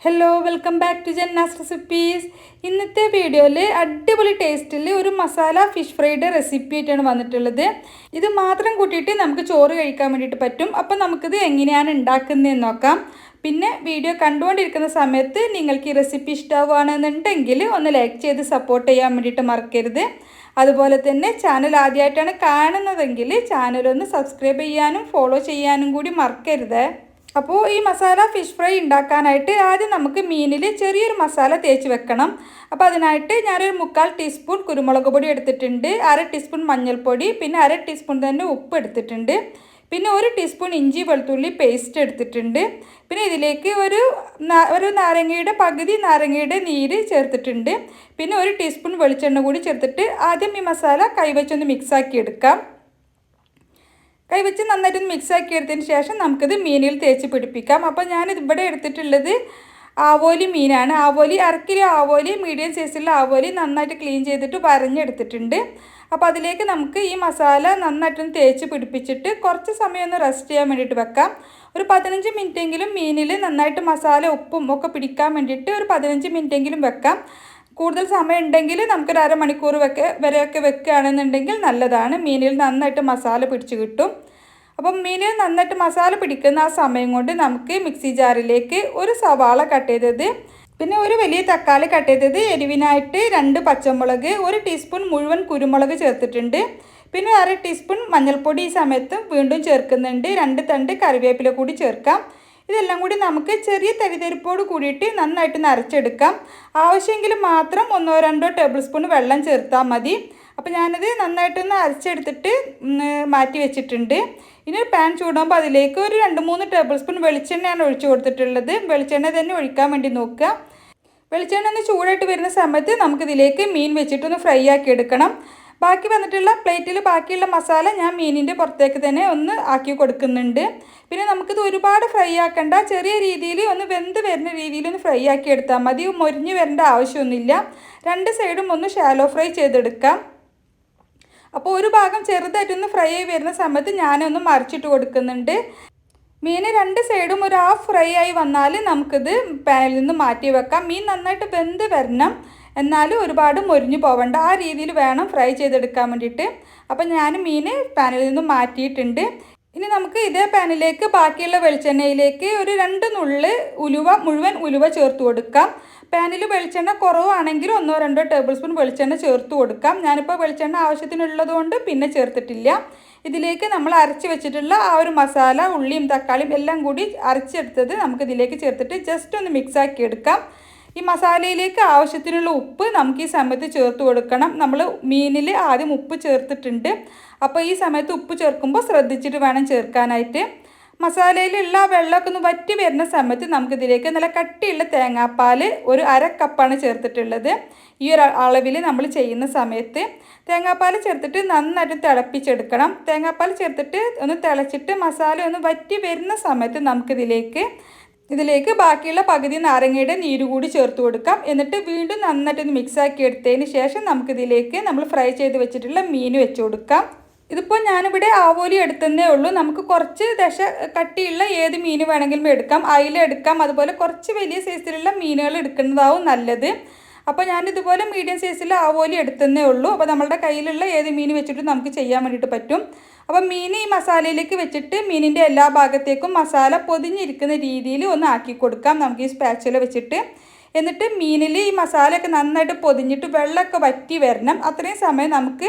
Hello welcome back to ജന്നാസ് recipes. ഇന്നത്തെ വീഡിയോയിൽ അടിപൊളി ടേസ്റ്റിൽ ഒരു മസാല ഫിഷ് ഫ്രൈയുടെ റെസിപ്പി ആയിട്ടാണ് വന്നിട്ടുള്ളത്. ഇത് മാത്രം കൂട്ടിയിട്ട് നമുക്ക് ചോറ് കഴിക്കാൻ വേണ്ടിയിട്ട് പറ്റും. അപ്പോൾ നമുക്കിത് എങ്ങനെയാണ് ഉണ്ടാക്കുന്നതെന്ന് നോക്കാം. പിന്നെ വീഡിയോ കണ്ടുകൊണ്ടിരിക്കുന്ന സമയത്ത് നിങ്ങൾക്ക് ഈ റെസിപ്പി ഇഷ്ടമാവുകയാണെന്നുണ്ടെങ്കിൽ ഒന്ന് ലൈക്ക് ചെയ്ത് സപ്പോർട്ട് ചെയ്യാൻ വേണ്ടിയിട്ട് മറക്കരുത്. അതുപോലെ തന്നെ ചാനൽ ആദ്യമായിട്ടാണ് കാണുന്നതെങ്കിൽ ചാനലൊന്ന് സബ്സ്ക്രൈബ് ചെയ്യാനും ഫോളോ ചെയ്യാനും കൂടി മറക്കരുത്. അപ്പോൾ ഈ മസാല ഫിഷ് ഫ്രൈ ഉണ്ടാക്കാനായിട്ട് ആദ്യം നമുക്ക് മീനിൽ ചെറിയൊരു മസാല തേച്ച് വെക്കണം. അപ്പോൾ അതിനായിട്ട് ഞാനൊരു 3/4 ടീസ്പൂൺ കുരുമുളക് പൊടി എടുത്തിട്ടുണ്ട്, 1/2 ടീസ്പൂൺ മഞ്ഞൾപ്പൊടി, പിന്നെ 1/2 ടീസ്പൂൺ തന്നെ ഉപ്പ് എടുത്തിട്ടുണ്ട്, പിന്നെ 1 ടീസ്പൂൺ ഇഞ്ചി വെളുത്തുള്ളി പേസ്റ്റ് എടുത്തിട്ടുണ്ട്. പിന്നെ ഇതിലേക്ക് ഒരു നാരങ്ങയുടെ പകുതി നാരങ്ങയുടെ നീര് ചേർത്തിട്ടുണ്ട്. പിന്നെ 1 ടീസ്പൂൺ വെളിച്ചെണ്ണ കൂടി ചേർത്തിട്ട് ആദ്യം ഈ മസാല കൈവച്ചൊന്ന് മിക്സാക്കി എടുക്കാം. കൈവച്ച് നന്നായിട്ടൊന്ന് മിക്സാക്കി എടുത്തതിന് ശേഷം നമുക്കിത് മീനിൽ തേച്ച് പിടിപ്പിക്കാം. അപ്പോൾ ഞാനിവിടെ എടുത്തിട്ടുള്ളത് ആവോലി മീനാണ്. ആവോലി 1/2 കിലോ ആവോലി, മീഡിയം സൈസിലുള്ള ആവോലി നന്നായിട്ട് ക്ലീൻ ചെയ്തിട്ട് വരഞ്ഞെടുത്തിട്ടുണ്ട്. അപ്പോൾ അതിലേക്ക് നമുക്ക് ഈ മസാല നന്നായിട്ടൊന്ന് തേച്ച് പിടിപ്പിച്ചിട്ട് കുറച്ച് സമയം ഒന്ന് റെസ്റ്റ് ചെയ്യാൻ വേണ്ടിയിട്ട് വെക്കാം. ഒരു 15 മിനിറ്റെങ്കിലും മീനിൽ നന്നായിട്ട് മസാല ഉപ്പും ഒക്കെ പിടിക്കാൻ വേണ്ടിയിട്ട് ഒരു 15 മിനിറ്റെങ്കിലും വെക്കാം. കൂടുതൽ സമയം ഉണ്ടെങ്കിൽ നമുക്കൊരു അരമണിക്കൂർ വരെയൊക്കെ വെക്കുകയാണെന്നുണ്ടെങ്കിൽ നല്ലതാണ്. മീനിൽ നന്നായിട്ട് മസാല പിടിച്ച് കിട്ടും. അപ്പം മീനിൽ നന്നായിട്ട് മസാല പിടിക്കുന്ന ആ സമയം കൊണ്ട് നമുക്ക് മിക്സി ജാറിലേക്ക് ഒരു സവാള കട്ട് ചെയ്തത്, പിന്നെ ഒരു വലിയ തക്കാളി കട്ട് ചെയ്തത്, എരിവിനായിട്ട് 2 പച്ചമുളക്, 1 ടീസ്പൂൺ മുഴുവൻ കുരുമുളക് ചേർത്തിട്ടുണ്ട്, പിന്നെ 1/2 ടീസ്പൂൺ മഞ്ഞൾപ്പൊടി ഈ സമയത്ത് വീണ്ടും ചേർക്കുന്നുണ്ട്, 2 തണ്ട് കറിവേപ്പില കൂടി ചേർക്കാം. ഇതെല്ലാം കൂടി നമുക്ക് ചെറിയ തരിതരിപ്പോട് കൂടിയിട്ട് നന്നായിട്ട് അരച്ചെടുക്കാം. ആവശ്യമെങ്കിൽ മാത്രം 1-2 ടേബിൾ സ്പൂൺ വെള്ളം ചേർത്താൽ മതി. അപ്പോൾ ഞാനിത് നന്നായിട്ടൊന്ന് അരച്ചെടുത്തിട്ട് മാറ്റി വെച്ചിട്ടുണ്ട്. ഇനി ഒരു പാൻ ചൂടാകുമ്പോൾ അതിലേക്ക് ഒരു 2-3 ടേബിൾ സ്പൂൺ വെളിച്ചെണ്ണയാണ് ഒഴിച്ചു കൊടുത്തിട്ടുള്ളത്. വെളിച്ചെണ്ണ തന്നെ ഒഴിക്കാൻ വേണ്ടി നോക്കുക. വെളിച്ചെണ്ണ ഒന്ന് ചൂടായിട്ട് വരുന്ന സമയത്ത് നമുക്കിതിലേക്ക് മീൻ വെച്ചിട്ടൊന്ന് ഫ്രൈ ആക്കി എടുക്കണം. ബാക്കി വന്നിട്ടുള്ള പ്ലേറ്റിൽ ബാക്കിയുള്ള മസാല ഞാൻ മീനിൻ്റെ പുറത്തേക്ക് തന്നെ ഒന്ന് ആക്കി കൊടുക്കുന്നുണ്ട്. പിന്നെ നമുക്കിത് ഒരുപാട് ഫ്രൈ ആക്കണ്ട, ചെറിയ രീതിയിൽ ഒന്ന് വെന്ത് വരുന്ന രീതിയിൽ ഒന്ന് ഫ്രൈ ആക്കി എടുത്താൽ മതി. മൊരിഞ്ഞ് വരേണ്ട ആവശ്യമൊന്നുമില്ല. 2 സൈഡും ഒന്ന് ഷാലോ ഫ്രൈ ചെയ്തെടുക്കാം. അപ്പോൾ ഒരു ഭാഗം ചെറുതായിട്ടൊന്ന് ഫ്രൈ ആയി വരുന്ന സമയത്ത് ഞാനൊന്ന് മറിച്ചിട്ട് കൊടുക്കുന്നുണ്ട്. മീൻ 2 സൈഡും ഒരു ഹാഫ് ഫ്രൈ ആയി വന്നാൽ നമുക്കിത് പാനിൽ നിന്ന് മാറ്റി വെക്കാം. മീൻ നന്നായിട്ട് വെന്ത് വരണം, എന്നാലും ഒരുപാട് മൊരിഞ്ഞു പോവണ്ട, ആ രീതിയിൽ വേണം ഫ്രൈ ചെയ്തെടുക്കാൻ വേണ്ടിയിട്ട്. അപ്പോൾ ഞാൻ മീൻ പാനിൽ നിന്ന് മാറ്റിയിട്ടുണ്ട്. ഇനി നമുക്ക് ഇതേ പാനിലേക്ക് ബാക്കിയുള്ള വെളിച്ചെണ്ണയിലേക്ക് ഒരു 2 നുള്ള് മുഴുവൻ ഉലുവ ചേർത്ത് കൊടുക്കാം. പാനിൽ വെളിച്ചെണ്ണ കുറവാണെങ്കിൽ 1-2 ടേബിൾ സ്പൂൺ വെളിച്ചെണ്ണ ചേർത്ത് കൊടുക്കാം. ഞാനിപ്പോൾ വെളിച്ചെണ്ണ ആവശ്യത്തിനുള്ളത് കൊണ്ട് പിന്നെ ചേർത്തിട്ടില്ല. ഇതിലേക്ക് നമ്മൾ അരച്ച് വെച്ചിട്ടുള്ള ആ ഒരു മസാല, ഉള്ളിയും തക്കാളിയും എല്ലാം കൂടി അരച്ചെടുത്തത് നമുക്കിതിലേക്ക് ചേർത്തിട്ട് ജസ്റ്റ് ഒന്ന് മിക്സാക്കി എടുക്കാം. ഈ മസാലയിലേക്ക് ആവശ്യത്തിനുള്ള ഉപ്പ് നമുക്ക് ഈ സമയത്ത് ചേർത്ത് കൊടുക്കണം. നമ്മൾ മീനിൽ ആദ്യം ഉപ്പ് ചേർത്തിട്ടുണ്ട്. അപ്പോൾ ഈ സമയത്ത് ഉപ്പ് ചേർക്കുമ്പോൾ ശ്രദ്ധിച്ചിട്ട് വേണം ചേർക്കാനായിട്ട്. മസാലയിലുള്ള വെള്ളമൊക്കെ ഒന്ന് വറ്റി വരുന്ന സമയത്ത് നമുക്കിതിലേക്ക് നല്ല കട്ടിയുള്ള തേങ്ങാപ്പാൽ ഒരു 1/2 കപ്പാണ് ചേർത്തിട്ടുള്ളത്. ഈ ഒരു അളവിൽ നമ്മൾ ചെയ്യുന്ന സമയത്ത് തേങ്ങാപ്പാൽ ചേർത്തിട്ട് നന്നായിട്ട് തിളപ്പിച്ചെടുക്കണം. തേങ്ങാപ്പാൽ ചേർത്തിട്ട് ഒന്ന് തിളച്ചിട്ട് മസാല ഒന്ന് വറ്റി വരുന്ന സമയത്ത് ഇതിലേക്ക് ബാക്കിയുള്ള പകുതി നാരങ്ങയുടെ നീര് കൂടി ചേർത്ത് കൊടുക്കാം. എന്നിട്ട് വീണ്ടും നന്നായിട്ടൊന്ന് മിക്സാക്കി എടുത്തതിന് ശേഷം നമുക്കിതിലേക്ക് നമ്മൾ ഫ്രൈ ചെയ്ത് വെച്ചിട്ടുള്ള മീൻ വെച്ച് കൊടുക്കാം. ഇതിപ്പോൾ ഞാനിവിടെ ആവോലി എടുത്തതേ ഉള്ളൂ. നമുക്ക് കുറച്ച് കട്ടിയുള്ള ഏത് മീൻ വേണമെങ്കിലും എടുക്കാം. അയില എടുക്കാം, അതുപോലെ കുറച്ച് വലിയ സൈസിലുള്ള മീനുകൾ എടുക്കുന്നതാവും നല്ലത്. അപ്പോൾ ഞാനിതുപോലെ മീഡിയം സൈസിൽ ആവോലി എടുത്തതേ ഉള്ളൂ. അപ്പോൾ നമ്മളുടെ കയ്യിലുള്ള ഏത് മീൻ വെച്ചിട്ട് നമുക്ക് ചെയ്യാൻ വേണ്ടിയിട്ട് പറ്റും. അപ്പോൾ മീൻ ഈ മസാലയിലേക്ക് വെച്ചിട്ട് മീനിൻ്റെ എല്ലാ ഭാഗത്തേക്കും മസാല പൊതിഞ്ഞിരിക്കുന്ന രീതിയിൽ ഒന്ന് ആക്കി കൊടുക്കാം നമുക്ക് ഈ സ്പാച്ചുല വെച്ചിട്ട്. എന്നിട്ട് മീനിൽ ഈ മസാലയൊക്കെ നന്നായിട്ട് പൊതിഞ്ഞിട്ട് വെള്ളമൊക്കെ വറ്റി വരണം. അത്രയും സമയം നമുക്ക്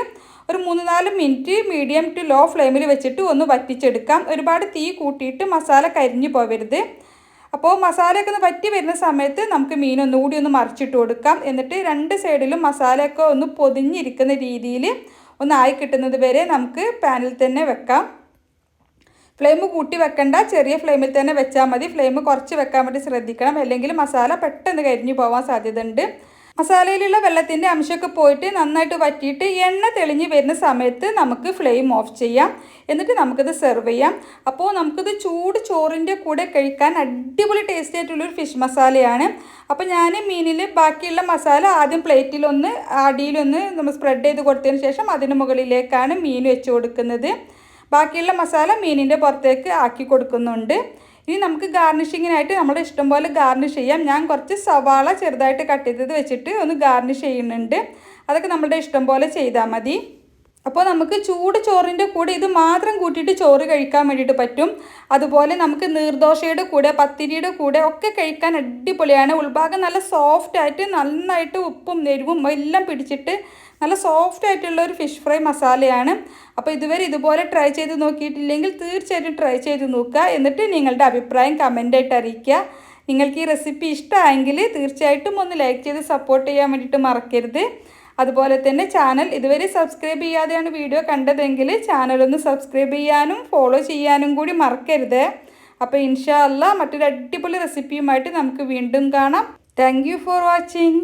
ഒരു 3-4 മിനിറ്റ് മീഡിയം ടു ലോ ഫ്ലെയിമിൽ വെച്ചിട്ട് ഒന്ന് വറ്റിച്ചെടുക്കാം. ഒരുപാട് തീ കൂട്ടിയിട്ട് മസാല കരിഞ്ഞു പോവരുത്. അപ്പോൾ മസാലയൊക്കെ ഒന്ന് വറ്റി വരുന്ന സമയത്ത് നമുക്ക് മീൻ ഒന്നുകൂടി ഒന്ന് മറിച്ചിട്ട് കൊടുക്കാം. എന്നിട്ട് 2 സൈഡിലും മസാലയൊക്കെ ഒന്ന് പൊതിഞ്ഞിരിക്കുന്ന രീതിയിൽ ഒന്ന് ആയി കിട്ടുന്നത് വരെ നമുക്ക് പാനിൽ തന്നെ വെക്കാം. ഫ്ലെയിം കൂട്ടി വെക്കണ്ട, ചെറിയ ഫ്ലെയിമിൽ തന്നെ വെച്ചാൽ മതി. ഫ്ലെയിം കുറച്ച് വെക്കാൻ വേണ്ടി ശ്രദ്ധിക്കണം, അല്ലെങ്കിൽ മസാല പെട്ടെന്ന് കരിഞ്ഞു പോകാൻ സാധ്യതയുണ്ട്. മസാലയിലുള്ള വെള്ളത്തിൻ്റെ അംശമൊക്കെ പോയിട്ട് നന്നായിട്ട് വറ്റിയിട്ട് എണ്ണ തെളിഞ്ഞ് വരുന്ന സമയത്ത് നമുക്ക് ഫ്ലെയിം ഓഫ് ചെയ്യാം. എന്നിട്ട് നമുക്കിത് സെർവ് ചെയ്യാം. അപ്പോൾ നമുക്കിത് ചൂട് ചോറിൻ്റെ കൂടെ കഴിക്കാൻ അടിപൊളി ടേസ്റ്റി ആയിട്ടുള്ളൊരു ഫിഷ് മസാലയാണ്. അപ്പോൾ ഞാൻ മീനിൽ ബാക്കിയുള്ള മസാല ആദ്യം പ്ലേറ്റിലൊന്ന് അടിയിലൊന്ന് നമ്മൾ സ്പ്രെഡ് ചെയ്ത് കൊടുത്തതിന് ശേഷം അതിന് മുകളിലേക്കാണ് മീൻ വെച്ച് കൊടുക്കുന്നത്. ബാക്കിയുള്ള മസാല മീനിൻ്റെ പുറത്തേക്ക് ആക്കി കൊടുക്കുന്നുണ്ട്. ഇനി നമുക്ക് ഗാർണിഷിങ്ങിനായിട്ട് നമ്മുടെ ഇഷ്ടം പോലെ ഗാർണിഷ് ചെയ്യാം. ഞാൻ കുറച്ച് സവാള ചെറുതായിട്ട് കട്ട് ചെയ്തത് വെച്ചിട്ട് ഒന്ന് ഗാർണിഷ് ചെയ്യുന്നുണ്ട്. അതൊക്കെ നമ്മുടെ ഇഷ്ടം പോലെ ചെയ്താൽ മതി. അപ്പോൾ നമുക്ക് ചൂട് ചോറിൻ്റെ കൂടെ ഇത് മാത്രം കൂട്ടിയിട്ട് ചോറ് കഴിക്കാൻ വേണ്ടിയിട്ട് പറ്റും. അതുപോലെ നമുക്ക് നീർദോശയുടെ കൂടെ പത്തിരിയുടെ കൂടെ ഒക്കെ കഴിക്കാൻ അടിപൊളിയാണ്. ഉൾഭാഗം നല്ല സോഫ്റ്റ് ആയിട്ട് നന്നായിട്ട് ഉപ്പും എരിവും എല്ലാം പിടിച്ചിട്ട് നല്ല സോഫ്റ്റ് ആയിട്ടുള്ള ഒരു ഫിഷ് ഫ്രൈ മസാലയാണ്. അപ്പോൾ ഇതുവരെ ഇതുപോലെ ട്രൈ ചെയ്ത് നോക്കിയിട്ടില്ലെങ്കിൽ തീർച്ചയായിട്ടും ട്രൈ ചെയ്ത് നോക്കുക. എന്നിട്ട് നിങ്ങളുടെ അഭിപ്രായം കമൻ്റായിട്ട് അറിയിക്കുക. നിങ്ങൾക്ക് ഈ റെസിപ്പി ഇഷ്ടമായെങ്കിൽ തീർച്ചയായിട്ടും ഒന്ന് ലൈക്ക് ചെയ്ത് സപ്പോർട്ട് ചെയ്യാൻ വേണ്ടിയിട്ട് മറക്കരുത്. അതുപോലെ തന്നെ ചാനൽ ഇതുവരെ സബ്സ്ക്രൈബ് ചെയ്യാതെയാണ് വീഡിയോ കണ്ടതെങ്കിൽ ചാനലൊന്ന് സബ്സ്ക്രൈബ് ചെയ്യാനും ഫോളോ ചെയ്യാനും കൂടി മറക്കരുത്. അപ്പോൾ ഇൻഷാ അല്ലാഹ് മറ്റൊരു അടിപൊളി റെസിപ്പിയുമായിട്ട് നമുക്ക് വീണ്ടും കാണാം. Thank you for watching.